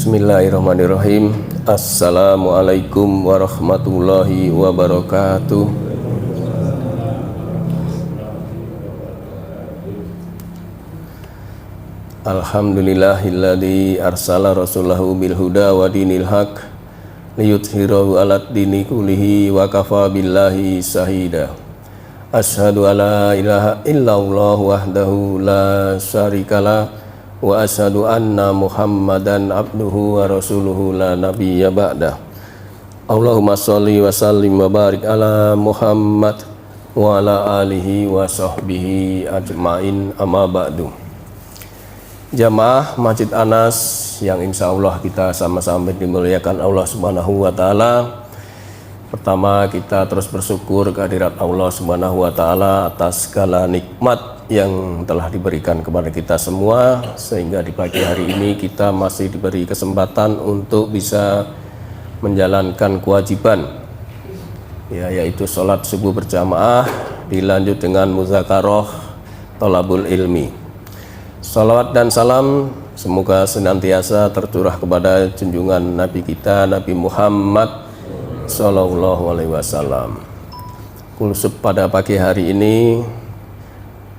Bismillahirrahmanirrahim. Assalamualaikum warahmatullahi wabarakatuh. Alhamdulillahilladzi arsala rasulahu bil huda wa dinil haq liyudhhirahu 'alad dini kullihi wa kafa billahi shahida. Asyhadu alla ilaha illallah wahdahu la syarikalah wa asyhadu anna Muhammadan abduhu wa rasuluhu la nabiyya ba'dah. Allahumma sholli wa sallim wa barik ala Muhammad wa ala alihi wa sahbihi ajmain, amma ba'du. Jamaah Masjid Anas yang insya Allah kita sama-sama dimuliakan Allah Subhanahu wa Ta'ala. Pertama, kita terus bersyukur kehadirat Allah Subhanahu wa Ta'ala atas segala nikmat yang telah diberikan kepada kita semua, sehingga di pagi hari ini kita masih diberi kesempatan untuk bisa menjalankan kewajiban, yaitu sholat subuh berjamaah dilanjut dengan muzakarah thalabul ilmi. Salawat dan salam semoga senantiasa tercurah kepada junjungan Nabi kita Nabi Muhammad Sallallahu Alaihi Wasallam. Kulsub pada pagi hari ini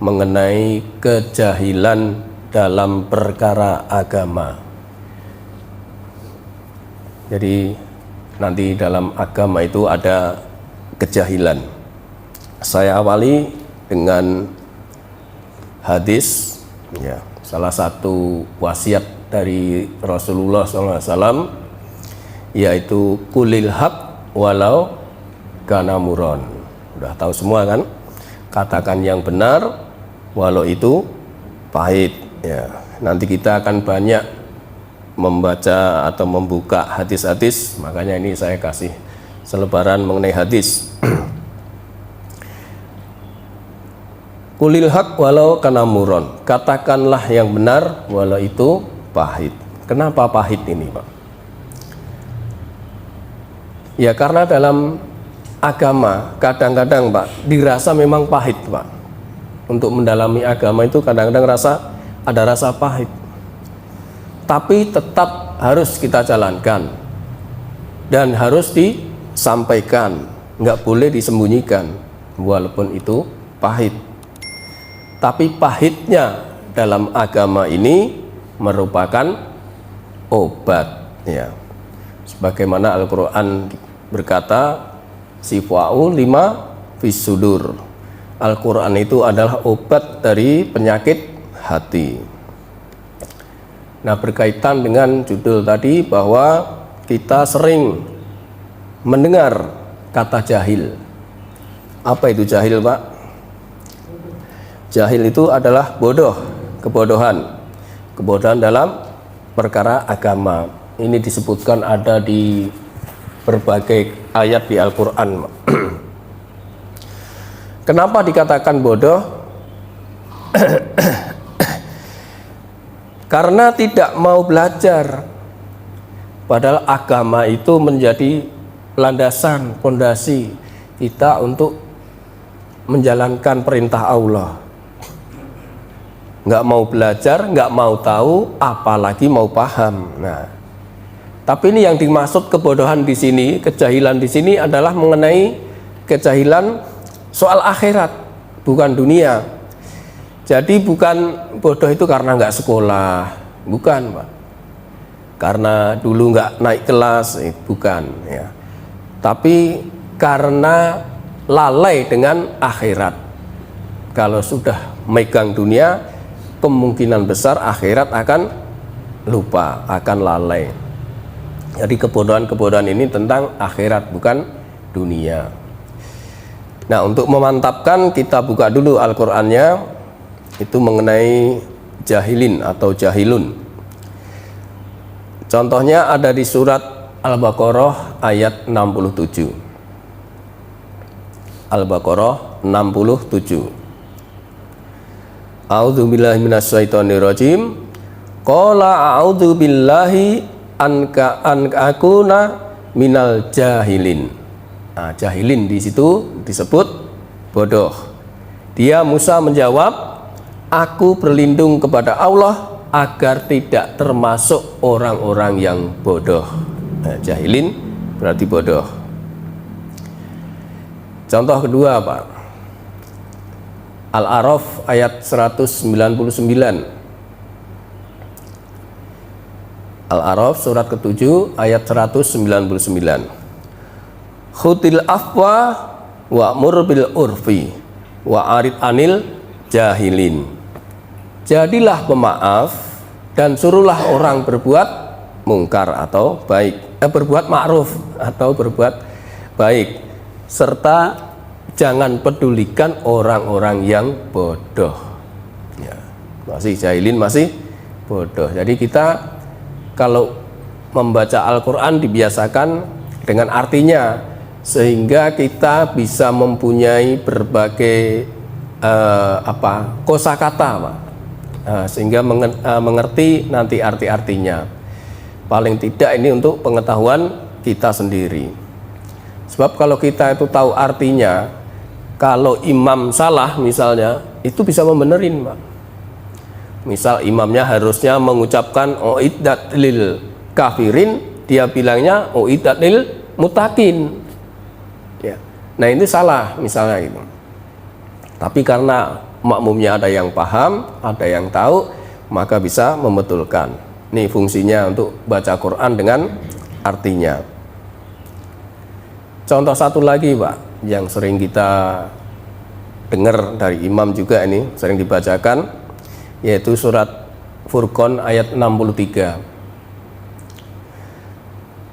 mengenai kejahilan dalam perkara agama. Jadi nanti dalam agama itu ada kejahilan. Saya awali dengan hadis, salah satu wasiat dari Rasulullah SAW, yaitu kulil haq walau kana muron. Udah tahu semua kan? Katakan yang benar walau itu pahit. Nanti kita akan banyak membaca atau membuka hadis-hadis, makanya ini saya kasih selebaran mengenai hadis. Kulil haq walau kana muron. Katakanlah yang benar walau itu pahit. Kenapa pahit ini, Pak? Ya karena dalam agama kadang-kadang, Pak, dirasa memang pahit, Pak. Untuk mendalami agama itu kadang-kadang ada rasa pahit. Tapi tetap harus kita jalankan dan harus disampaikan, nggak boleh disembunyikan walaupun itu pahit. Tapi pahitnya dalam agama ini merupakan obat, sebagaimana Al-Quran berkata, sifa'u lima fis sudur. Al-Quran itu adalah obat dari penyakit hati. Nah, berkaitan dengan judul tadi, bahwa kita sering mendengar kata jahil. Apa itu jahil, Pak? Jahil itu adalah bodoh, kebodohan dalam perkara agama. Ini disebutkan ada di berbagai ayat di Al-Quran. Kenapa dikatakan bodoh? Karena tidak mau belajar. Padahal agama itu menjadi landasan, fondasi kita untuk menjalankan perintah Allah. Nggak mau belajar, nggak mau tahu, apalagi mau paham. Nah, tapi ini yang dimaksud kebodohan di sini, kejahilan di sini adalah mengenai kejahilan soal akhirat, bukan dunia. Jadi bukan bodoh itu karena nggak sekolah, bukan, Pak. Karena dulu nggak naik kelas, bukan, ya. Tapi karena lalai dengan akhirat. Kalau sudah megang dunia, kemungkinan besar akhirat akan lupa, akan lalai. Jadi kebodohan-kebodohan ini tentang akhirat, bukan dunia. Nah, untuk memantapkan, kita buka dulu Al-Qur'annya, itu mengenai jahilin atau jahilun. Contohnya ada di surat Al-Baqarah ayat 67. Al-Baqarah 67. A'udzubillahi minasyaitonirrajim. Qala a'udzubillahi an akuna minal jahilin. Nah, jahilin di situ disebut bodoh. Dia Musa menjawab, aku berlindung kepada Allah agar tidak termasuk orang-orang yang bodoh. Nah, jahilin berarti bodoh. Contoh kedua, Pak. Al-A'raf ayat 199. Al-A'raf surat ke-7 ayat 199. Khutil afwa wa'mur bil urfi wa arid anil jahilin. Jadilah pemaaf dan suruhlah orang berbuat mungkar atau baik, berbuat ma'ruf atau berbuat baik, serta jangan pedulikan orang-orang yang bodoh. Ya, masih jahilin, masih bodoh. Jadi kita kalau membaca Al-Quran dibiasakan dengan artinya, sehingga kita bisa mempunyai berbagai kosakata, Pak. Sehingga mengerti nanti arti-artinya. Paling tidak ini untuk pengetahuan kita sendiri. Sebab kalau kita itu tahu artinya, kalau imam salah misalnya, itu bisa membenerin, Pak. Misal imamnya harusnya mengucapkan uiddat lil kafirin, dia bilangnya uiddat lil mutakin. Ya. Nah, ini salah misalnya gitu. Tapi karena makmumnya ada yang paham, ada yang tahu, maka bisa membetulkan. Ini fungsinya untuk baca Quran dengan artinya. Contoh satu lagi, Pak, yang sering kita dengar dari imam juga, ini sering dibacakan, yaitu surat Furqan ayat 63.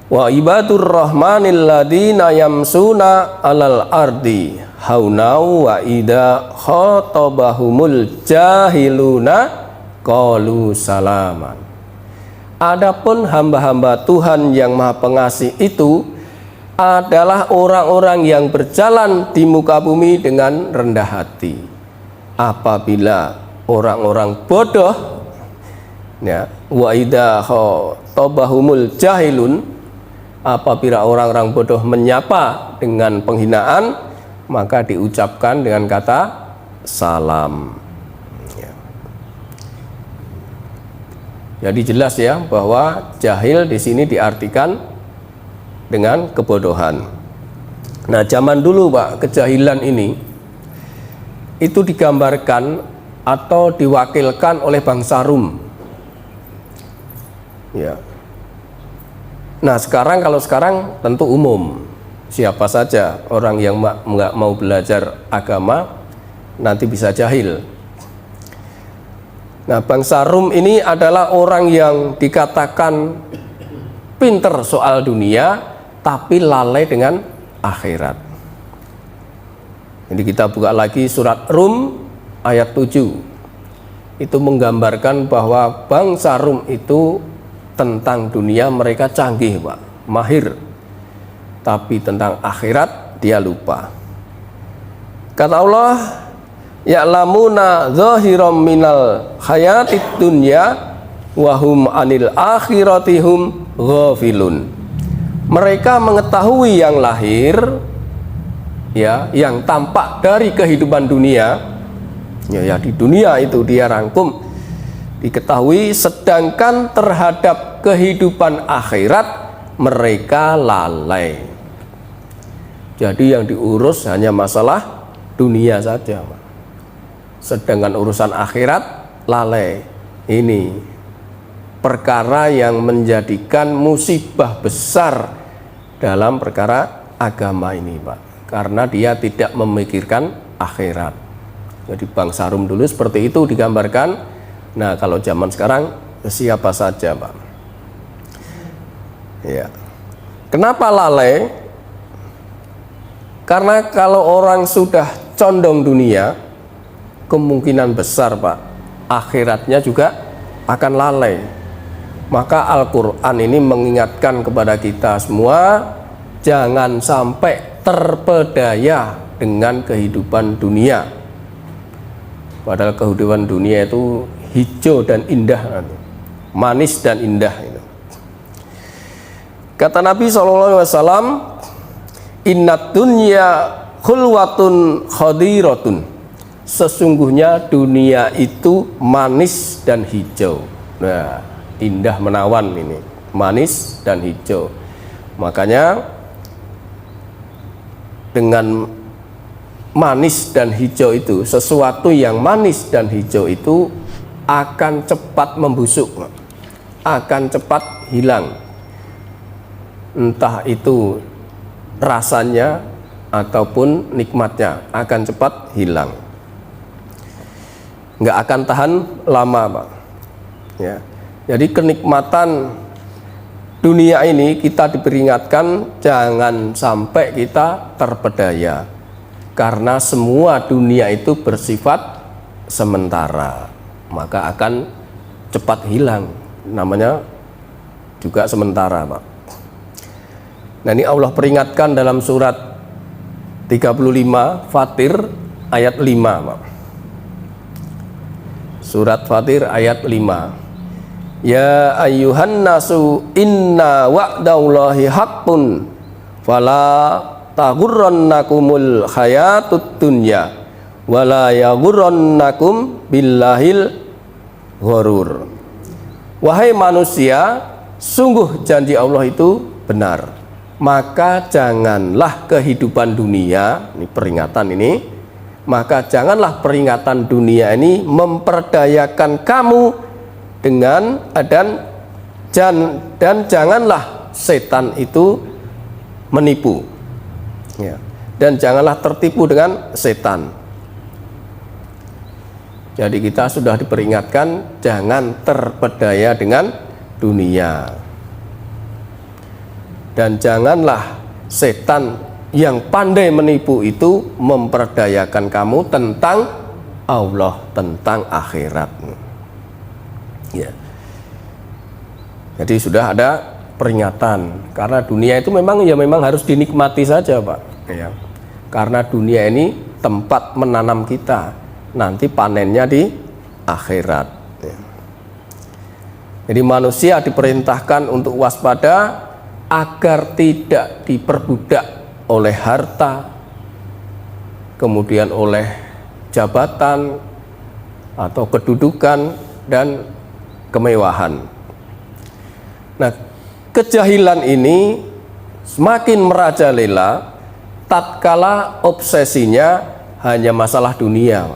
Wa ibadur rahmanil ladina yamsuna alal ardi haunau wa ida khotabahumul jahiluna qalu salaman. Adapun hamba-hamba Tuhan yang Maha Pengasih itu adalah orang-orang yang berjalan di muka bumi dengan rendah hati. Apabila orang-orang bodoh, ya, wa idza khatabahumul jahilun, apabila orang-orang bodoh menyapa dengan penghinaan, maka diucapkan dengan kata salam. Ya. Jadi jelas ya bahwa jahil di sini diartikan dengan kebodohan. Nah, zaman dulu, Pak, kejahilan ini itu digambarkan atau diwakilkan oleh bangsa Rum. Ya. Nah, kalau sekarang tentu umum, siapa saja orang yang nggak mau belajar agama nanti bisa jahil. Nah, bangsa Rum ini adalah orang yang dikatakan pinter soal dunia tapi lalai dengan akhirat. Jadi kita buka lagi surat Rum ayat 7. Itu menggambarkan bahwa bangsa Rum itu tentang dunia mereka canggih, Pak, mahir. Tapi tentang akhirat dia lupa. Kata Allah, ya'lamuna zahiram minal hayatid dunya wahum anil akhiratihum ghafilun. Mereka mengetahui yang lahir, ya, yang tampak dari kehidupan dunia, ya, di dunia itu dia rangkum, diketahui, sedangkan terhadap kehidupan akhirat mereka lalai. Jadi yang diurus hanya masalah dunia saja, sedangkan urusan akhirat lalai. Ini perkara yang menjadikan musibah besar dalam perkara agama ini, Pak, karena dia tidak memikirkan akhirat. Jadi bangsa Rum dulu seperti itu digambarkan. Nah, kalau zaman sekarang siapa saja, Pak. Ya. Kenapa lalai? Karena kalau orang sudah condong dunia, kemungkinan besar, Pak, akhiratnya juga akan lalai. Maka Al-Quran ini mengingatkan kepada kita semua, jangan sampai terpedaya dengan kehidupan dunia. Padahal kehidupan dunia itu hijau dan indah, manis dan indah. Kata Nabi SAW, innad dunya khulwatun khadiratun. Sesungguhnya dunia itu manis dan hijau. Nah, indah menawan ini, manis dan hijau. Makanya dengan manis dan hijau itu, sesuatu yang manis dan hijau itu akan cepat membusuk, akan cepat hilang, entah itu rasanya ataupun nikmatnya akan cepat hilang, nggak akan tahan lama, Pak. Ya, jadi kenikmatan dunia ini kita diperingatkan jangan sampai kita terpedaya, karena semua dunia itu bersifat sementara, maka akan cepat hilang, namanya juga sementara, Pak. Nah, ini Allah peringatkan dalam surat 35 Fatir ayat 5, Pak. Surat Fatir ayat 5. Ya ayyuhan nasu inna wa'dallahi haqqun fala taghurrannakumul hayatud dunya wala yaghurrannakum billahil ghurur. Wahai manusia, sungguh janji Allah itu benar, maka janganlah kehidupan dunia, ini peringatan ini, maka janganlah peringatan dunia ini memperdayakan kamu dengan dan janganlah setan itu menipu, ya, dan janganlah tertipu dengan setan. Jadi kita sudah diperingatkan jangan terpedaya dengan dunia, dan janganlah setan yang pandai menipu itu memperdayakan kamu tentang Allah, tentang akhirat. Ya. Jadi sudah ada peringatan, karena dunia itu memang harus dinikmati saja, Pak. Ya. Karena dunia ini tempat menanam kita, nanti panennya di akhirat. Ya. Jadi manusia diperintahkan untuk waspada agar tidak diperbudak oleh harta, kemudian oleh jabatan atau kedudukan dan kemewahan. Nah, kejahilan ini semakin merajalela tatkala obsesinya hanya masalah dunia.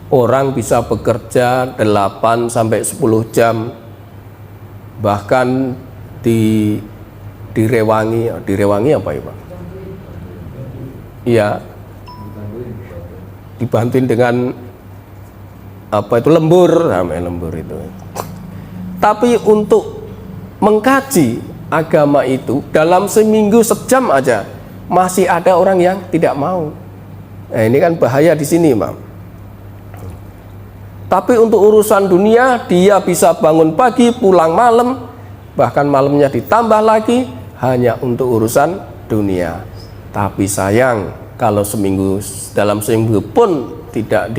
Orang bisa bekerja 8 sampai 10 jam, bahkan direwangi apa ya, Pak? Iya, dibantuin dengan apa itu, lembur, namanya lembur itu. Tapi untuk mengkaji agama itu dalam seminggu sejam aja masih ada orang yang tidak mau. Nah, ini kan bahaya di sini, Pak. Tapi untuk urusan dunia dia bisa bangun pagi, pulang malam, bahkan malamnya ditambah lagi hanya untuk urusan dunia. Tapi sayang kalau dalam seminggu pun tidak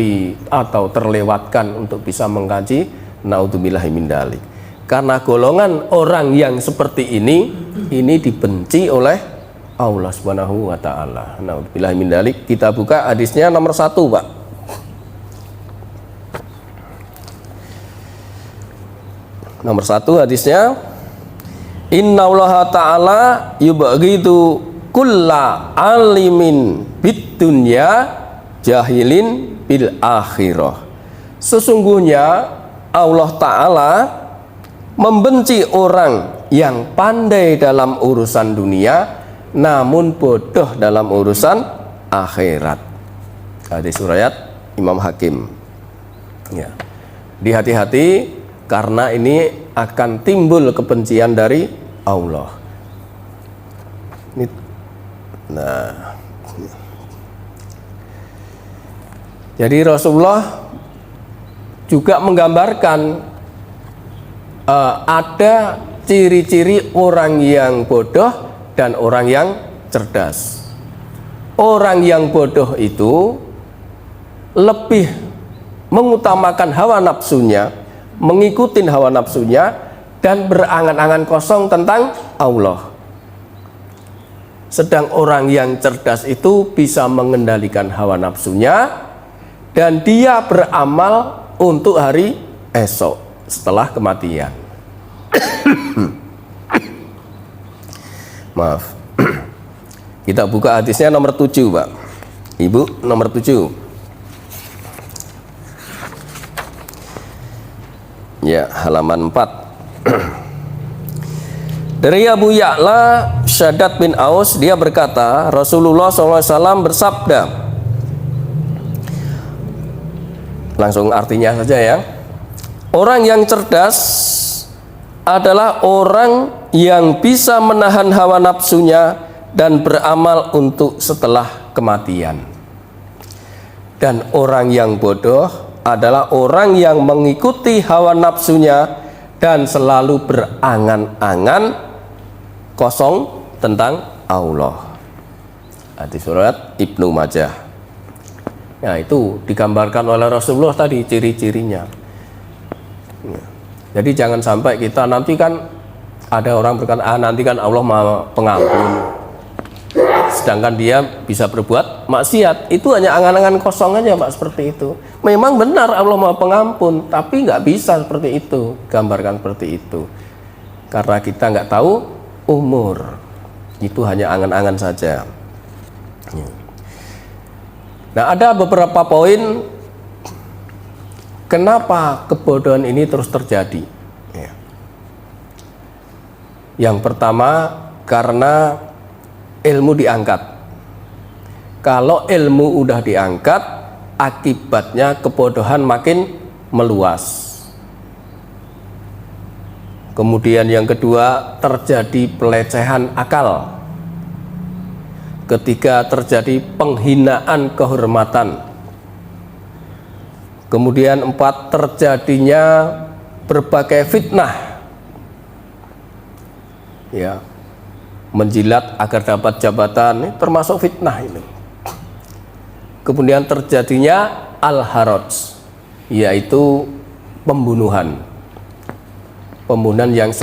atau terlewatkan untuk bisa mengkaji, naudzubillahi min dzalik. Karena golongan orang yang seperti ini dibenci oleh Allah Subhanahu wa taala. Naudzubillahi min dzalik. Kita buka hadisnya nomor 1, Pak. Nomor 1 hadisnya, innallaha ta'ala yubghidu kulla alimin bid dunya jahilin bil akhirah. Sesungguhnya Allah Ta'ala membenci orang yang pandai dalam urusan dunia namun bodoh dalam urusan akhirat. Hadis riwayat Imam Hakim. Ya. Hati-hati karena ini akan timbul kebencian dari Allah. Nah, jadi Rasulullah juga menggambarkan ada ciri-ciri orang yang bodoh dan orang yang cerdas. Orang yang bodoh itu lebih mengutamakan hawa nafsunya, mengikuti hawa nafsunya, dan berangan-angan kosong tentang Allah. Sedang orang yang cerdas itu bisa mengendalikan hawa nafsunya dan dia beramal untuk hari esok. setelah kematian. Maaf. Kita buka hadisnya nomor 7, Pak. Ibu, nomor 7. Ya, halaman 4. Dari Abu Ya'la Syaddad bin Aus, dia berkata, Rasulullah SAW bersabda. Langsung artinya saja ya. Orang yang cerdas adalah orang yang bisa menahan hawa nafsunya dan beramal untuk setelah kematian. Dan orang yang bodoh adalah orang yang mengikuti hawa nafsunya dan selalu berangan-angan kosong tentang Allah. Hadis surat Ibnu Majah. Nah, itu digambarkan oleh Rasulullah tadi ciri-cirinya. Jadi jangan sampai kita nanti kan ada orang berkata, nanti kan Allah Maha Pengampun, sedangkan dia bisa berbuat maksiat. Itu hanya angan-angan kosong aja, Pak, seperti itu. Memang benar Allah Maha Pengampun, tapi nggak bisa seperti itu, gambarkan seperti itu. Karena kita nggak tahu umur, itu hanya angan-angan saja. Nah, ada beberapa poin kenapa kebodohan ini terus terjadi. Yang pertama, karena ilmu diangkat. Kalau ilmu udah diangkat, akibatnya kebodohan makin meluas. Kemudian yang kedua, terjadi pelecehan akal. Ketiga, terjadi penghinaan kehormatan. Kemudian 4, terjadinya berbagai fitnah. Ya, menjilat agar dapat jabatan, ini termasuk fitnah ini. Kemudian terjadinya al-haraj, yaitu pembunuhan. Pembunuhan yang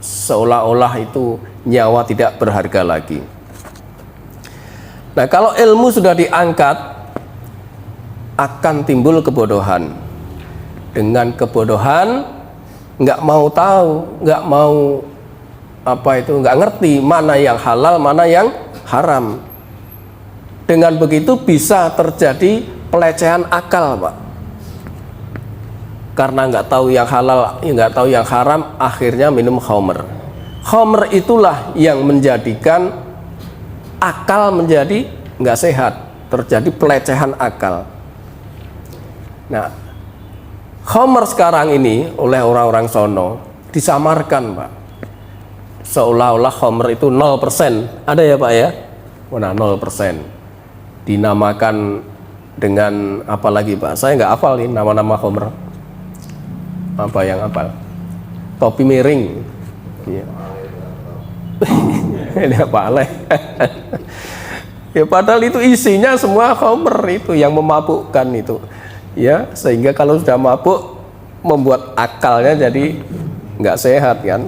seolah-olah itu nyawa tidak berharga lagi. Nah, kalau ilmu sudah diangkat, akan timbul kebodohan. Dengan kebodohan, nggak mau tahu, nggak mau nggak ngerti mana yang halal, mana yang haram. Dengan begitu bisa terjadi pelecehan akal, Pak. Karena nggak tahu yang halal, nggak tahu yang haram, akhirnya minum khamr. Khamr itulah yang menjadikan akal menjadi nggak sehat, terjadi pelecehan akal. Nah, khamr sekarang ini oleh orang-orang sono disamarkan, Pak. Seolah-olah khamr itu 0%. Ada ya, Pak ya? Mana 0%. Dinamakan dengan apa lagi, Pak? Saya nggak hafal nih nama-nama khamr. Apa yang hafal? Topi miring. Iya. Ini apa aleh? Ya, padahal itu isinya semua khamr itu yang memabukkan itu. Ya, sehingga kalau sudah mabuk membuat akalnya jadi nggak sehat kan.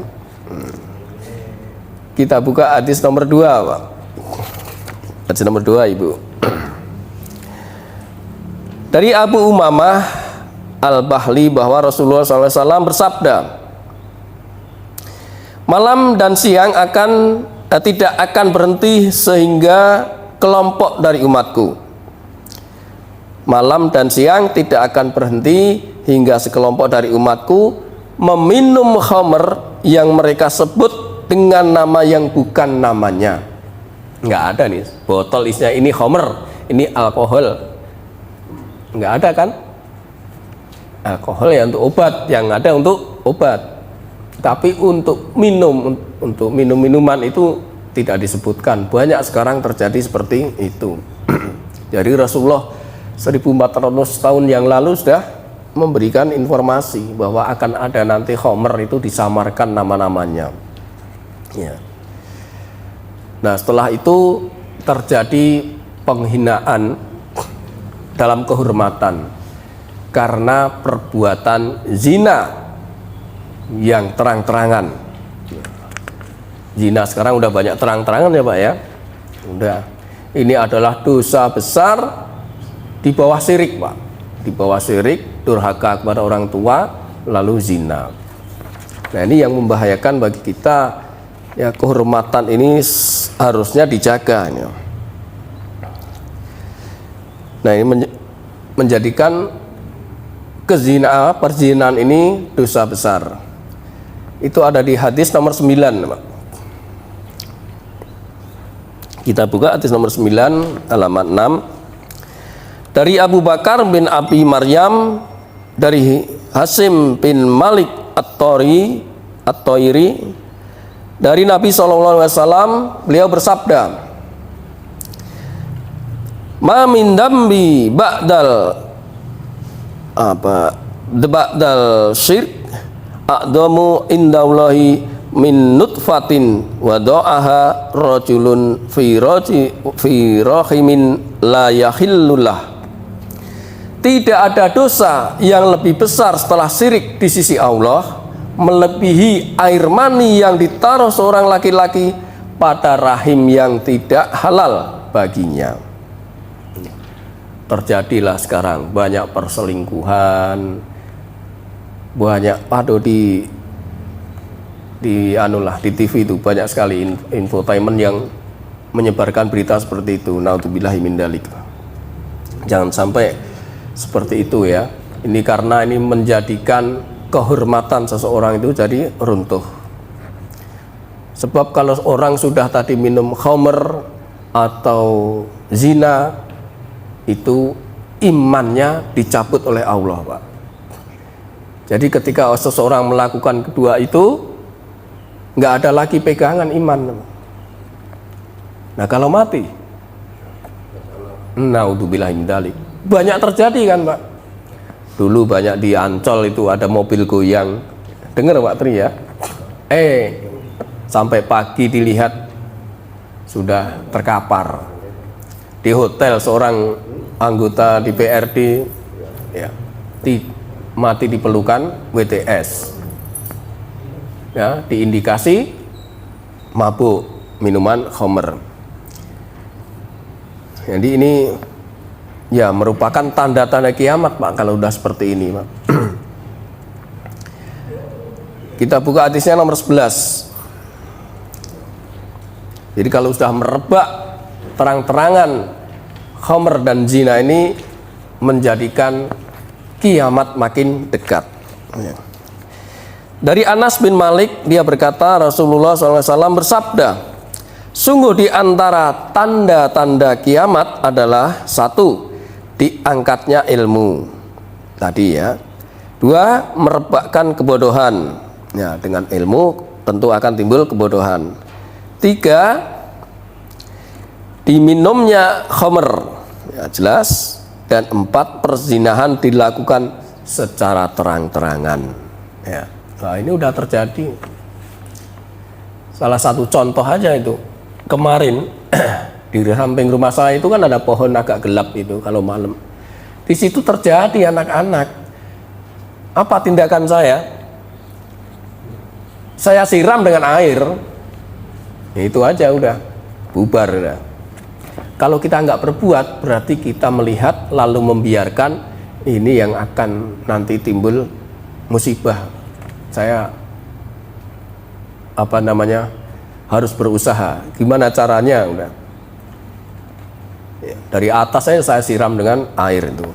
Kita buka hadis nomor 2, Pak. Hadis nomor 2, Ibu. Dari Abu Umamah Al-Bahli bahwa Rasulullah SAW bersabda, malam dan siang tidak akan berhenti sehingga kelompok dari umatku. Malam dan siang tidak akan berhenti hingga sekelompok dari umatku meminum khamr yang mereka sebut dengan nama yang bukan namanya. Nggak ada nih botol isinya ini khamr, ini alkohol. Nggak ada kan? Alkohol ya untuk obat, yang ada untuk obat. Tapi untuk minum-minuman itu tidak disebutkan. Banyak sekarang terjadi seperti itu. Jadi Rasulullah 1400 tahun yang lalu sudah memberikan informasi bahwa akan ada nanti khamr itu disamarkan nama-namanya. Ya. Nah, setelah itu terjadi penghinaan dalam kehormatan karena perbuatan zina yang terang-terangan. Zina sekarang udah banyak terang-terangan ya, Pak ya. Udah. Ini adalah dosa besar di bawah syirik, Pak. Di bawah syirik, durhaka kepada orang tua, lalu zina. Nah, ini yang membahayakan bagi kita, ya, kehormatan ini harusnya dijaga ya. Nah, ini menjadikan perzinahan ini dosa besar. Itu ada di hadis nomor 9, Pak. Kita buka hadis nomor 9 halaman 6. Dari Abu Bakar bin Abi Maryam, dari Hasim bin Malik At-Toiri, dari Nabi SAW, beliau bersabda, ma min dambi ba'dal syirk a'damu indallahi min nutfatin wada'aha rajulun fi rahimin la yahillullah. Tidak ada dosa yang lebih besar setelah syirik di sisi Allah melebihi air mani yang ditaruh seorang laki-laki pada rahim yang tidak halal baginya. Terjadilah sekarang banyak perselingkuhan, banyak di TV itu banyak sekali infotainment yang menyebarkan berita seperti itu. Naudzubillahi min dzalik. Jangan sampai seperti itu ya. Ini karena ini menjadikan kehormatan seseorang itu jadi runtuh. Sebab kalau orang sudah tadi minum khamr atau zina, itu imannya dicabut oleh Allah, Pak. Jadi ketika seseorang melakukan kedua itu, nggak ada lagi pegangan iman. Nah, kalau mati, naudzubillahi min dzalik. Banyak terjadi kan, Pak. Dulu banyak di Ancol itu ada mobil goyang. Dengar Pak Tri ya. Sampai pagi dilihat sudah terkapar. Di hotel seorang anggota DPRD ya, mati di pelukan WTS. Ya, diindikasi mabuk minuman khamr. Jadi ini ya merupakan tanda-tanda kiamat, Pak, kalau udah seperti ini, Pak. Kita buka hadisnya nomor 11. Jadi kalau sudah merebak terang-terangan khamr dan zina ini, menjadikan kiamat makin dekat. Dari Anas bin Malik, dia berkata, Rasulullah SAW bersabda, sungguh di antara tanda-tanda kiamat adalah 1, diangkatnya ilmu tadi ya. 2, merebakkan kebodohan. Ya, dengan ilmu tentu akan timbul kebodohan. 3, diminumnya khamr, ya, jelas. Dan 4, perzinahan dilakukan secara terang-terangan. Ya, nah ini udah terjadi. Salah satu contoh aja itu kemarin di samping rumah saya itu kan ada pohon agak gelap itu kalau malam. Di situ terjadi anak-anak. Apa tindakan saya? Saya siram dengan air. Ya, itu aja udah bubar udah. Kalau kita nggak berbuat, berarti kita melihat lalu membiarkan, ini yang akan nanti timbul musibah. Saya harus berusaha. Gimana caranya? Udah. Ya, dari atas saya siram dengan air itu.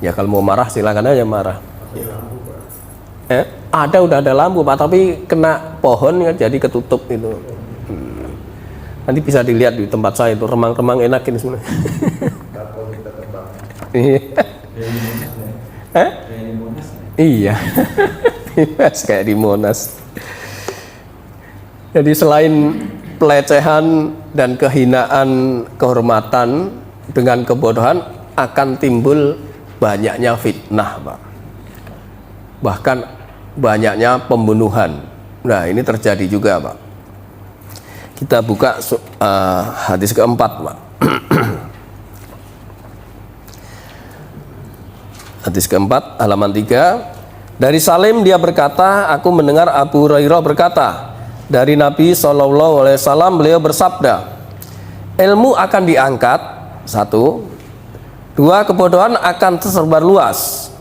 Ya kalau mau marah silakan aja marah. Ya. Udah ada lampu, Pak, tapi kena pohon ya, jadi ketutup itu. Nanti bisa dilihat di tempat saya itu remang-remang enak ini sebenarnya. Iya, kayak di Monas. Jadi selain pelecehan dan kehinaan kehormatan dengan kebodohan, akan timbul banyaknya fitnah, Pak. Bahkan banyaknya pembunuhan. Nah, ini terjadi juga, Pak. Kita buka hadis keempat, Pak. Hadis keempat, halaman 3. Dari Salim dia berkata, aku mendengar Abu Hurairah berkata, dari Nabi SAW beliau bersabda, ilmu akan diangkat, 1. 2, kebodohan akan tersebar luas.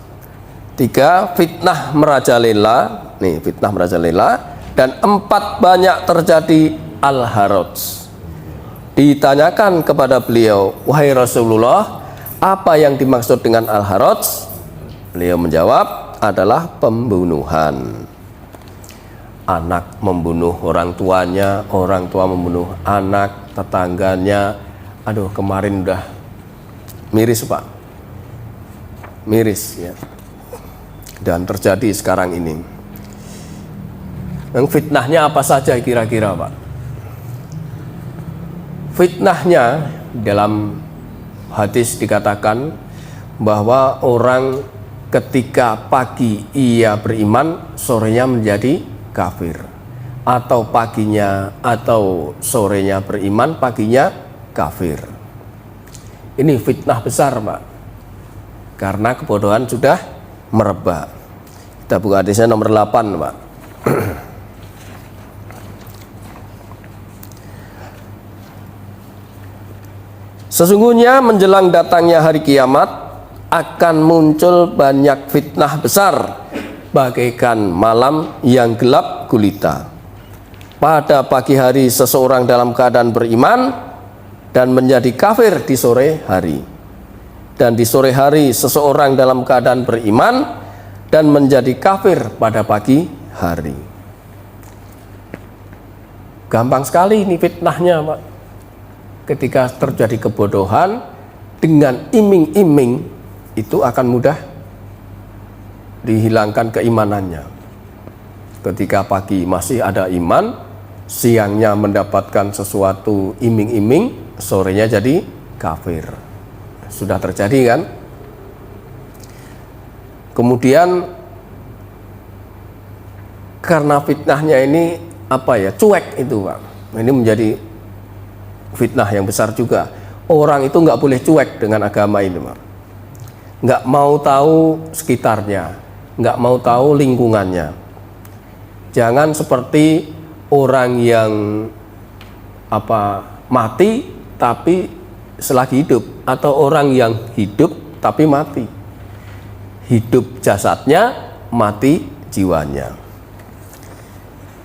3. Fitnah merajalela. Nih, fitnah merajalela. Dan 4. Banyak terjadi al-haraj. Ditanyakan kepada beliau, wahai Rasulullah, apa yang dimaksud dengan al-haraj? Beliau menjawab, adalah pembunuhan. Anak membunuh orang tuanya, orang tua membunuh anak, tetangganya. Aduh, kemarin udah miris Pak, miris ya. Dan terjadi sekarang ini. Yang fitnahnya apa saja kira-kira Pak? Fitnahnya dalam hadis dikatakan bahwa orang ketika pagi ia beriman, sorenya menjadi kafir, atau paginya atau sorenya beriman, paginya kafir. Ini fitnah besar Pak, karena kebodohan sudah merebak. Kita buka hadisnya nomor 8 Pak. Sesungguhnya menjelang datangnya hari kiamat akan muncul banyak fitnah besar bagaikan malam yang gelap gulita. Pada pagi hari seseorang dalam keadaan beriman dan menjadi kafir di sore hari, dan di sore hari seseorang dalam keadaan beriman dan menjadi kafir pada pagi hari. Gampang sekali ini fitnahnya Pak. Ketika terjadi kebodohan dengan iming-iming, itu akan mudah dihilangkan keimanannya. Ketika pagi masih ada iman, siangnya mendapatkan sesuatu iming-iming, sorenya jadi kafir. Sudah terjadi kan? Kemudian karena fitnahnya ini cuek itu Pak. Ini menjadi fitnah yang besar juga. Orang itu nggak boleh cuek dengan agama ini Pak. Nggak mau tahu sekitarnya, nggak mau tahu lingkungannya. Jangan seperti orang yang mati tapi selagi hidup, atau orang yang hidup tapi mati. Hidup jasadnya, mati jiwanya.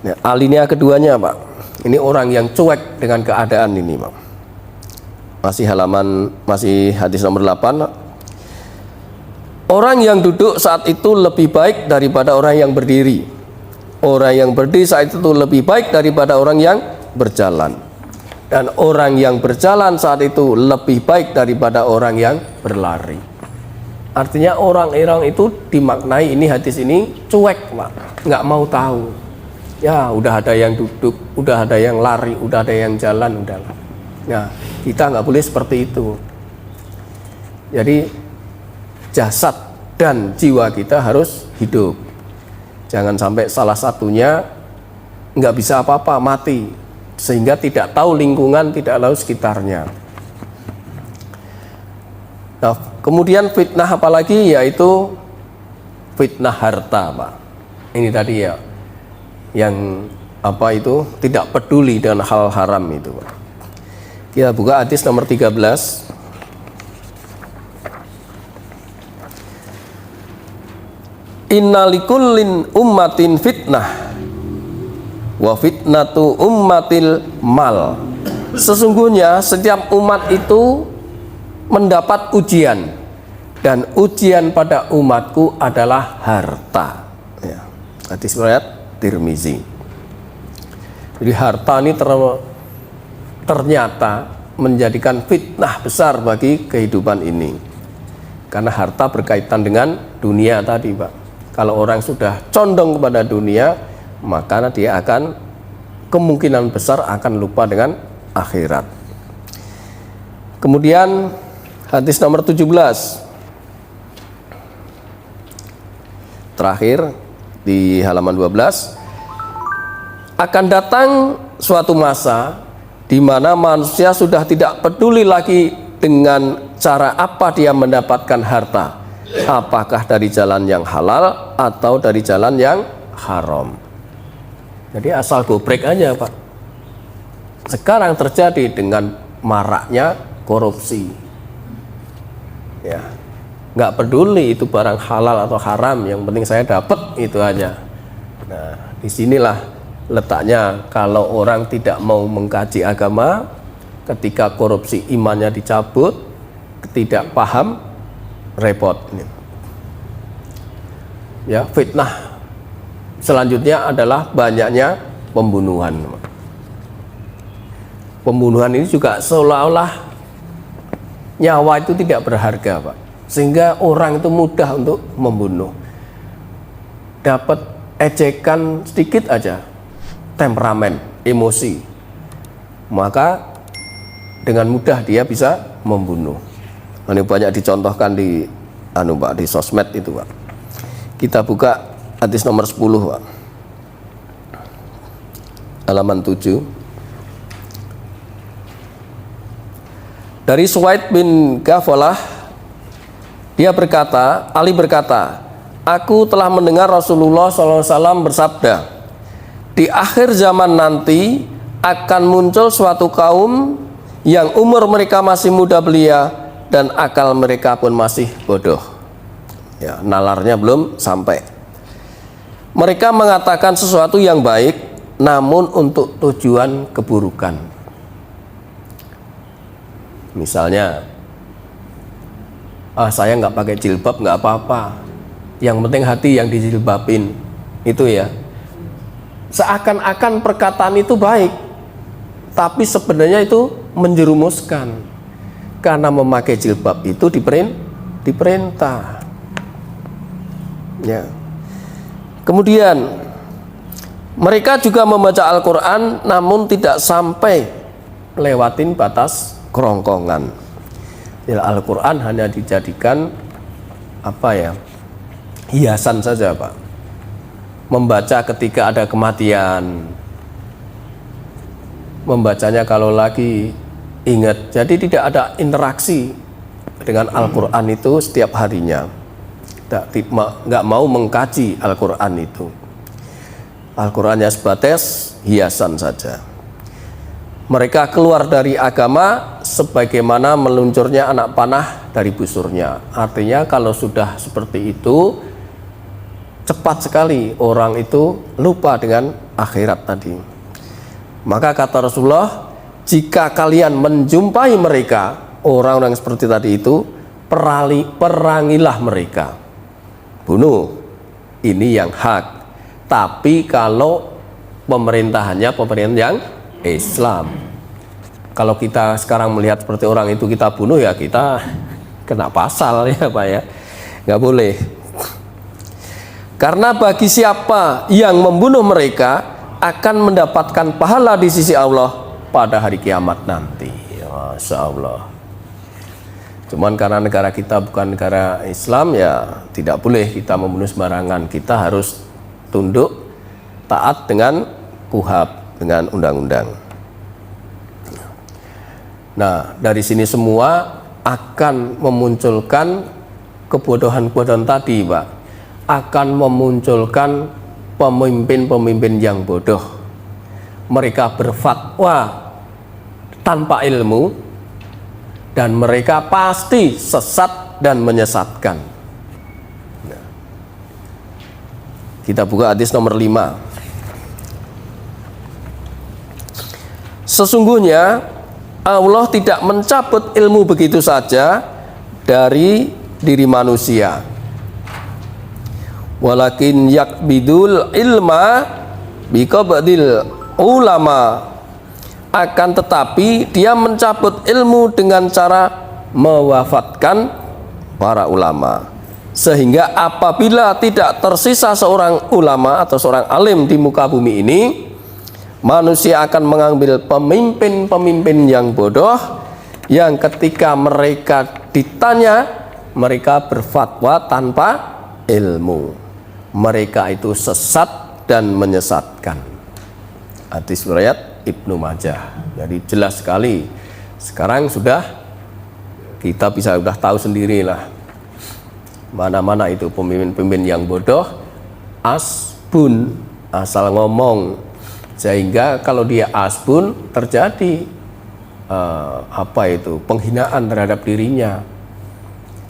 Nah, alinea keduanya Pak, ini orang yang cuek dengan keadaan ini Pak. Masih hadis nomor 8. Orang yang duduk saat itu lebih baik daripada orang yang berdiri. Orang yang berdiri saat itu lebih baik daripada orang yang berjalan. Dan orang yang berjalan saat itu lebih baik daripada orang yang berlari. Artinya orang-orang itu dimaknai ini hadis ini cuek Pak, nggak mau tahu. Ya udah ada yang duduk, udah ada yang lari, udah ada yang jalan, udah. Nah, kita nggak boleh seperti itu. Jadi jasad dan jiwa kita harus hidup. Jangan sampai salah satunya nggak bisa apa-apa, mati, sehingga tidak tahu lingkungan, tidak tahu sekitarnya. Nah, kemudian fitnah apalagi, yaitu fitnah harta Pak. Ini tadi ya, yang tidak peduli dengan hal haram itu Pak. Kita buka hadis nomor 13. Innalikullin ummatin fitnah wa fitnatu ummatil mal. Sesungguhnya setiap umat itu mendapat ujian, dan ujian pada umatku adalah harta. Ya. Hadis riwayat Tirmizi. Jadi harta ini ternyata menjadikan fitnah besar bagi kehidupan ini, karena harta berkaitan dengan dunia tadi Pak. Kalau orang sudah condong kepada dunia, maka dia akan kemungkinan besar akan lupa dengan akhirat. Kemudian hadis nomor 17 terakhir di halaman 12, akan datang suatu masa di mana manusia sudah tidak peduli lagi dengan cara apa dia mendapatkan harta, apakah dari jalan yang halal atau dari jalan yang haram. Jadi asal gobrek aja Pak. Sekarang terjadi dengan maraknya korupsi. Ya. nggak peduli itu barang halal atau haram, yang penting saya dapat itu aja. Nah, disinilah letaknya kalau orang tidak mau mengkaji agama, ketika korupsi imannya dicabut, tidak paham, repot. Ya, fitnah selanjutnya adalah banyaknya pembunuhan. Pembunuhan ini juga seolah-olah nyawa itu tidak berharga, Pak, sehingga orang itu mudah untuk membunuh. Dapat ejekan sedikit aja, temperamen, emosi, maka dengan mudah dia bisa membunuh. Ini banyak dicontohkan di Pak, di sosmed itu, Pak. Kita buka hadis nomor 10, Pak, halaman 7. Dari Suwaid bin Ghafalah, dia berkata, Ali berkata, aku telah mendengar Rasulullah SAW bersabda, di akhir zaman nanti akan muncul suatu kaum yang umur mereka masih muda belia dan akal mereka pun masih bodoh. Ya, nalarnya belum sampai. Mereka mengatakan sesuatu yang baik namun untuk tujuan keburukan. Misalnya, saya nggak pakai jilbab nggak apa-apa, yang penting hati yang dijilbabin, itu ya. Seakan-akan perkataan itu baik, tapi sebenarnya itu menjerumuskan, karena memakai jilbab itu diperintah. Ya. Kemudian mereka juga membaca Al-Quran namun tidak sampai lewatin batas kerongkongan. Al-Quran hanya dijadikan hiasan saja, Pak. Membaca ketika ada kematian, membacanya kalau lagi ingat. Jadi tidak ada interaksi dengan Al-Quran itu setiap harinya. Nggak mau mengkaji Al-Quran itu. Al-Qurannya sebatas hiasan saja. Mereka keluar dari agama sebagaimana meluncurnya anak panah dari busurnya. Artinya kalau sudah seperti itu, cepat sekali orang itu lupa dengan akhirat tadi. Maka kata Rasulullah, jika kalian menjumpai mereka, orang-orang seperti tadi itu, perangilah mereka. Bunuh, ini yang hak. Tapi kalau pemerintahannya pemerintahan yang Islam, kalau kita sekarang melihat seperti orang itu kita bunuh, ya kita kena pasal ya, Pak, ya, nggak boleh. Karena bagi siapa yang membunuh mereka akan mendapatkan pahala di sisi Allah pada hari kiamat nanti. Masya Allah. Cuman karena negara kita bukan negara Islam, ya tidak boleh kita membunuh sembarangan. Kita harus tunduk, taat dengan KUHAP, dengan undang-undang. Nah, dari sini semua akan memunculkan kebodohan-kebodohan tadi, Pak. Akan memunculkan pemimpin-pemimpin yang bodoh. Mereka berfatwa tanpa ilmu, dan mereka pasti sesat dan menyesatkan. Nah, kita buka hadis nomor 5. Sesungguhnya Allah tidak mencabut ilmu begitu saja dari diri manusia, walakin yakbidul ilma biqabdil ulama, akan tetapi dia mencabut ilmu dengan cara mewafatkan para ulama, sehingga apabila tidak tersisa seorang ulama atau seorang alim di muka bumi ini, manusia akan mengambil pemimpin-pemimpin yang bodoh, yang ketika mereka ditanya, mereka berfatwa tanpa ilmu. Mereka itu sesat dan menyesatkan. Hadis riwayat Ibnu Majah. Jadi jelas sekali. Sekarang kita sudah tahu sendirilah mana-mana itu pemimpin-pemimpin yang bodoh, asbun, asal ngomong, sehingga kalau dia asbun terjadi penghinaan terhadap dirinya.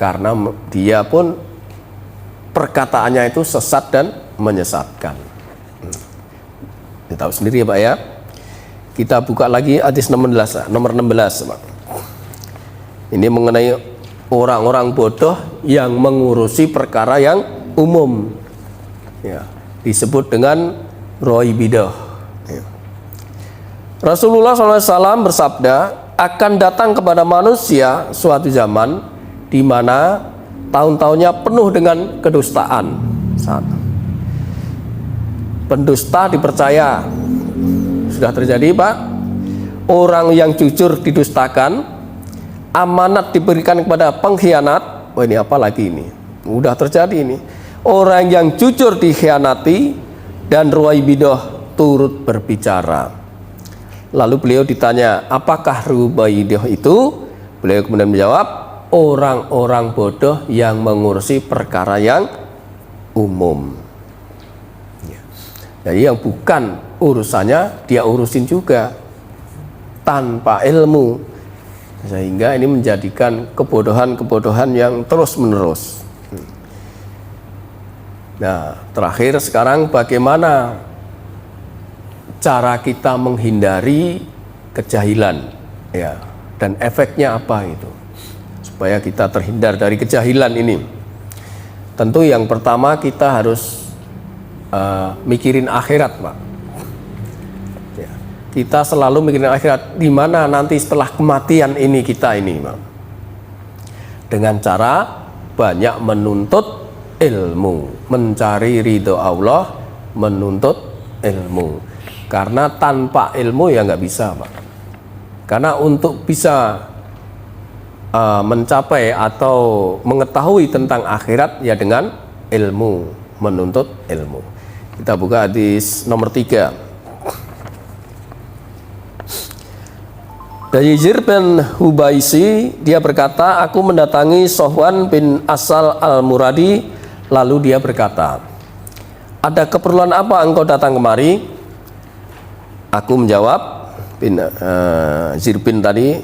karena dia pun perkataannya itu sesat dan menyesatkan. Kita tahu sendiri ya Pak ya. Kita buka lagi hadis nomor 16 Pak. Ini mengenai orang-orang bodoh yang mengurusi perkara yang umum ya, disebut dengan roibidah ya. Rasulullah SAW bersabda, akan datang kepada manusia suatu zaman di mana tahun-tahunnya penuh dengan kedustaan. Pendusta dipercaya. Sudah terjadi Pak. Orang yang jujur didustakan, amanat diberikan kepada pengkhianat. Wah, ini apa lagi ini? Udah terjadi ini. Orang yang jujur dikhianati dan ruwaibidah turut berbicara. Lalu beliau ditanya, apakah ruwaibidah itu? Beliau kemudian menjawab, orang-orang bodoh yang mengurusi perkara yang umum. Jadi yang bukan urusannya dia urusin juga tanpa ilmu, sehingga ini menjadikan kebodohan-kebodohan yang terus menerus. Nah, terakhir sekarang bagaimana cara kita menghindari kejahilan ya, dan efeknya apa itu supaya kita terhindar dari kejahilan ini. Tentu yang pertama kita harus mikirin akhirat Pak ya, kita selalu mikirin akhirat, di mana nanti setelah kematian ini kita ini Pak, dengan cara banyak menuntut ilmu, mencari ridho Allah, menuntut ilmu, karena tanpa ilmu ya nggak bisa Pak. Karena untuk bisa mencapai atau mengetahui tentang akhirat ya dengan ilmu, menuntut ilmu. Kita buka hadis nomor 3. Dari Yazir bin Hubaisi, dia berkata, aku mendatangi Sofwan bin Asal al-Muradi, lalu dia berkata, ada keperluan apa engkau datang kemari? Aku menjawab, Yazir bin tadi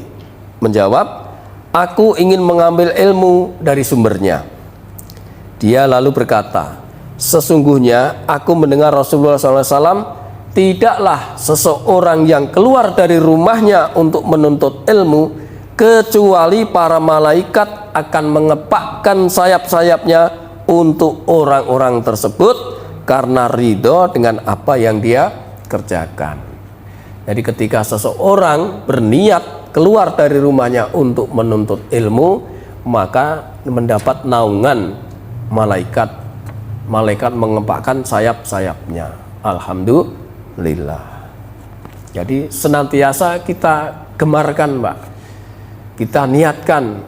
menjawab, aku ingin mengambil ilmu dari sumbernya. Dia lalu berkata, sesungguhnya aku mendengar Rasulullah SAW, tidaklah seseorang yang keluar dari rumahnya untuk menuntut ilmu, kecuali para malaikat akan mengepakkan sayap-sayapnya untuk orang-orang tersebut karena ridho dengan apa yang dia kerjakan. Jadi ketika seseorang berniat keluar dari rumahnya untuk menuntut ilmu, maka mendapat naungan malaikat. Malaikat mengepakkan sayap-sayapnya. Alhamdulillah. Jadi senantiasa kita gemarkan Pak, kita niatkan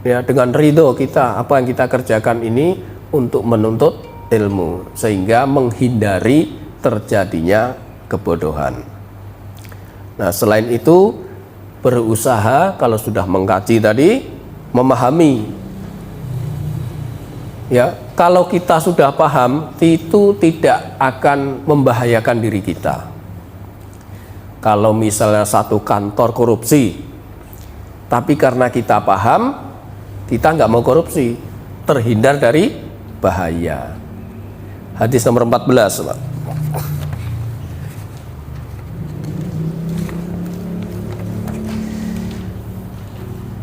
ya dengan ridho kita apa yang kita kerjakan ini untuk menuntut ilmu, sehingga menghindari terjadinya kebodohan. Nah, selain itu berusaha kalau sudah mengkaji tadi, memahami ya, kalau kita sudah paham itu tidak akan membahayakan diri kita. Kalau misalnya satu kantor korupsi, tapi karena kita paham, kita nggak mau korupsi, terhindar dari bahaya. Hadis nomor 14 Pak.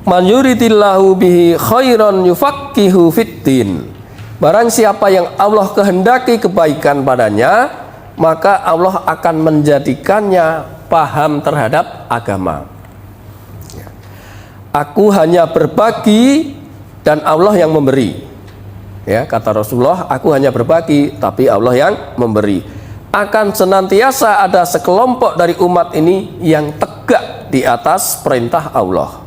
Man yuridillahu bihi khairan yufaqihu fiddin. Barang siapa yang Allah kehendaki kebaikan padanya, maka Allah akan menjadikannya paham terhadap agama. Aku hanya berbagi dan Allah yang memberi. Ya, kata Rasulullah, aku hanya berbagi tapi Allah yang memberi. Akan senantiasa ada sekelompok dari umat ini yang tegak di atas perintah Allah.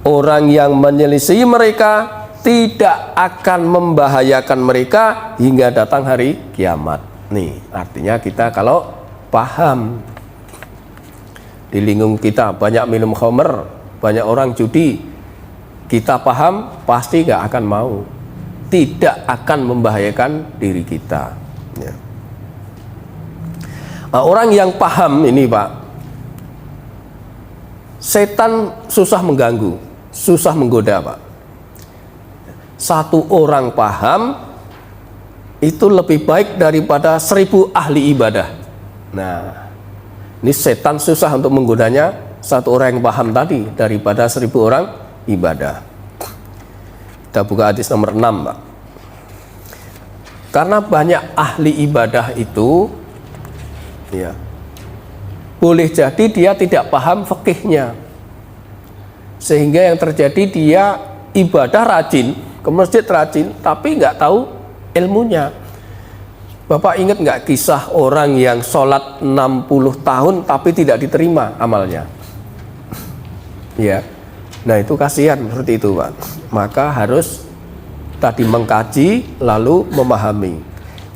Orang yang menyelisih mereka tidak akan membahayakan mereka hingga datang hari kiamat. Nih, artinya kita kalau paham di lingkungan kita banyak minum khamr, banyak orang judi, kita paham pasti gak akan mau, tidak akan membahayakan diri kita ya. Nah, orang yang paham ini Pak, setan susah mengganggu, susah menggoda Pak. satu orang paham itu lebih baik daripada 1000 ahli ibadah. Nah, ini setan susah untuk menggodanya satu orang yang paham tadi daripada 1000 orang ibadah. Kita buka hadis nomor 6, Pak. Karena banyak ahli ibadah itu, ya, boleh jadi dia tidak paham fikihnya, sehingga yang terjadi dia ibadah rajin, ke masjid rajin, tapi nggak tahu ilmunya. Bapak ingat nggak kisah orang yang sholat 60 tahun tapi tidak diterima amalnya? Ya, nah itu kasihan seperti itu, Pak. Maka harus tadi mengkaji lalu memahami.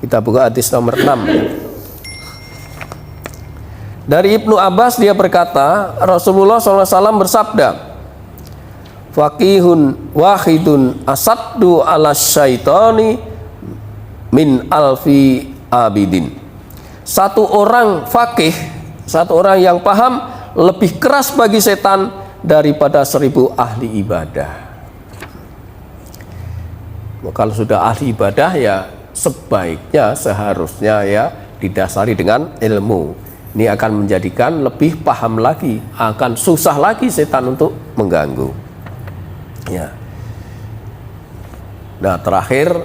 Kita buka hadis nomor 6. Dari Ibnu Abbas dia berkata, Rasulullah SAW bersabda, faqihun wahidun asaddu ala syaitani min alfi abidin. Satu orang faqih, satu orang yang paham lebih keras bagi setan daripada 1000 ahli ibadah. Kalau sudah ahli ibadah ya sebaiknya seharusnya ya didasari dengan ilmu. Ini akan menjadikan lebih paham lagi, akan susah lagi setan untuk mengganggu. Ya. Nah, terakhir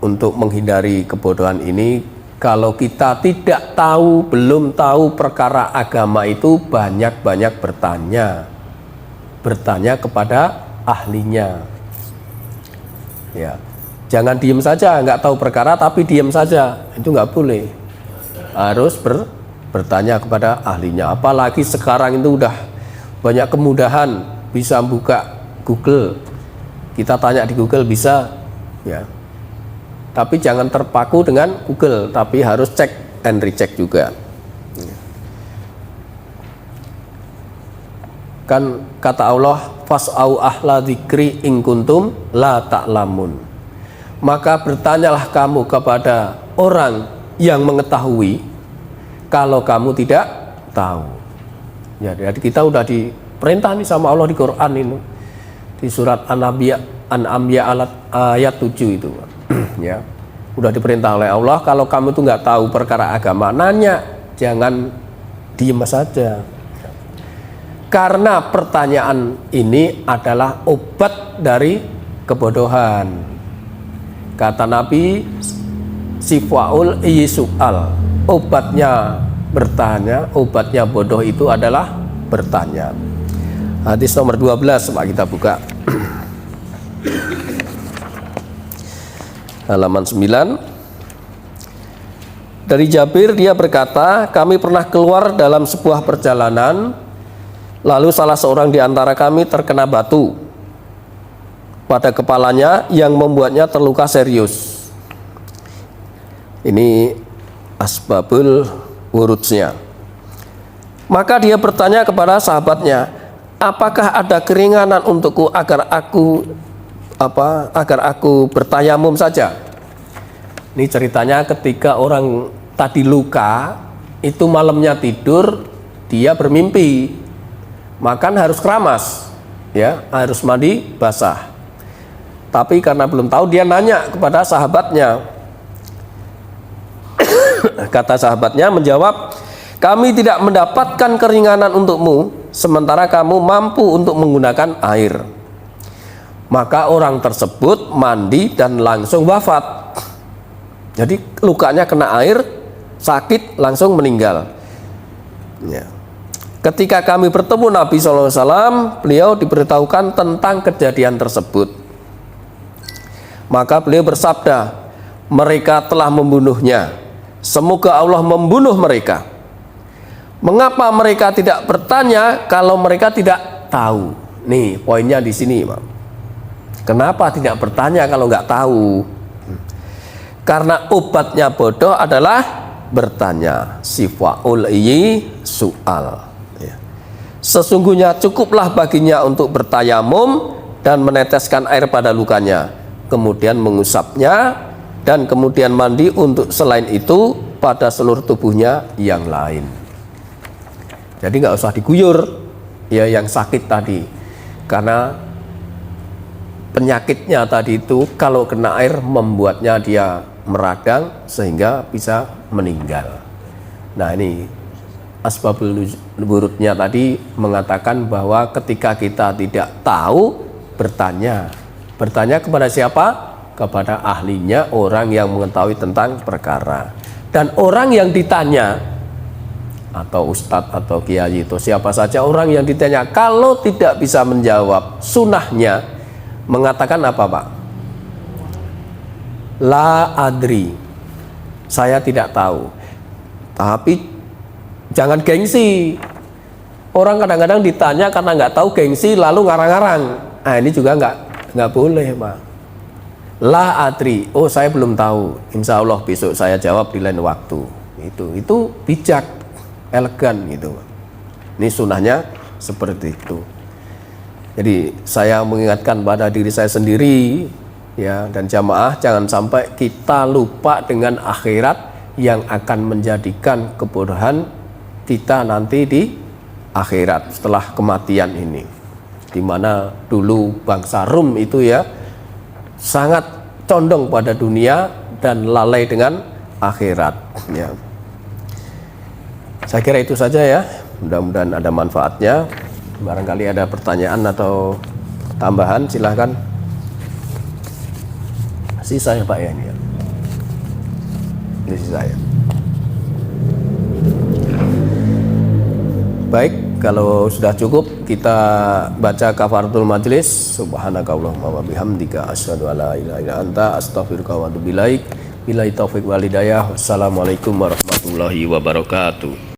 untuk menghindari kebodohan ini, kalau kita tidak tahu, belum tahu perkara agama itu, banyak-banyak bertanya kepada ahlinya. Ya, jangan diem saja, nggak tahu perkara tapi diem saja, itu nggak boleh. Harus bertanya kepada ahlinya. Apalagi sekarang itu udah banyak kemudahan, bisa buka Google, kita tanya di Google bisa, ya. Tapi jangan terpaku dengan Google, tapi harus cek and recheck juga. Kan kata Allah, fas'au ahla dzikri in kuntum la ta'lamun. Maka bertanyalah kamu kepada orang yang mengetahui kalau kamu tidak tahu. Ya, jadi kita udah diperintah nih sama Allah di Quran ini, di surat An-Anbiya ayat 7 itu. Ya, udah diperintah oleh Allah, kalau kamu tuh nggak tahu perkara agama, nanya, jangan diem saja. Karena pertanyaan ini adalah obat dari kebodohan. Kata Nabi, sifaul yisu'al, obatnya bertanya, obatnya bodoh itu adalah bertanya. Hadis nomor 12, Pak, kita buka. Halaman 9. Dari Jabir dia berkata, kami pernah keluar dalam sebuah perjalanan, lalu salah seorang di antara kami terkena batu pada kepalanya yang membuatnya terluka serius. Ini asbabul wurudsnya. Maka dia bertanya kepada sahabatnya, apakah ada keringanan untukku agar aku bertayamum saja? Ini ceritanya ketika orang tadi luka, itu malamnya tidur, dia bermimpi, makan harus keramas, ya, harus mandi basah. Tapi karena belum tahu, dia nanya kepada sahabatnya. Kata sahabatnya menjawab, kami tidak mendapatkan keringanan untukmu sementara kamu mampu untuk menggunakan air. Maka orang tersebut mandi dan langsung wafat. Jadi lukanya kena air, sakit, langsung meninggal. Ya. Ketika kami bertemu Nabi SAW, beliau diberitahukan tentang kejadian tersebut. Maka beliau bersabda, mereka telah membunuhnya. Semoga Allah membunuh mereka. Mengapa mereka tidak bertanya kalau mereka tidak tahu? Nih poinnya di sini, Pak. Kenapa tidak bertanya kalau nggak tahu? Karena obatnya bodoh adalah bertanya. Sifaul su'al. Ya. Sesungguhnya cukuplah baginya untuk bertayamum dan meneteskan air pada lukanya, kemudian mengusapnya, dan kemudian mandi untuk selain itu pada seluruh tubuhnya yang lain. Jadi nggak usah diguyur ya yang sakit tadi, karena penyakitnya tadi itu kalau kena air membuatnya dia meradang sehingga bisa meninggal. Nah, ini asbabul wurudnya tadi mengatakan bahwa ketika kita tidak tahu, bertanya kepada siapa? Kepada ahlinya, orang yang mengetahui tentang perkara. Dan orang yang ditanya, atau ustadz atau kiai itu siapa saja, orang yang ditanya kalau tidak bisa menjawab, sunnahnya mengatakan apa, Pak? La adri, saya tidak tahu. Tapi jangan gengsi. Orang kadang-kadang ditanya karena nggak tahu, gengsi lalu ngarang-ngarang. Nah, ini juga nggak boleh, Pak. La adri, oh saya belum tahu, insya Allah besok saya jawab di lain waktu. Itu bijak, elegan gitu. Ini sunnahnya seperti itu. Jadi saya mengingatkan pada diri saya sendiri ya, dan jamaah, jangan sampai kita lupa dengan akhirat yang akan menjadikan kebodohan kita nanti di akhirat setelah kematian ini. Dimana dulu bangsa Rum itu ya sangat condong pada dunia dan lalai dengan akhirat ya. Saya kira itu saja ya, mudah-mudahan ada manfaatnya. Barangkali ada pertanyaan atau tambahan, silahkan. Sisa ya Pak ya, ini ya. Ini sisa ya. Baik, kalau sudah cukup kita baca kafaratul majlis. Subhanakallahumma wa bihamdika asyhadu an la ilaha illa anta astaghfiruka wa atubu ilaik. Billahi taufik wal hidayah. Wassalamualaikum warahmatullahi wabarakatuh.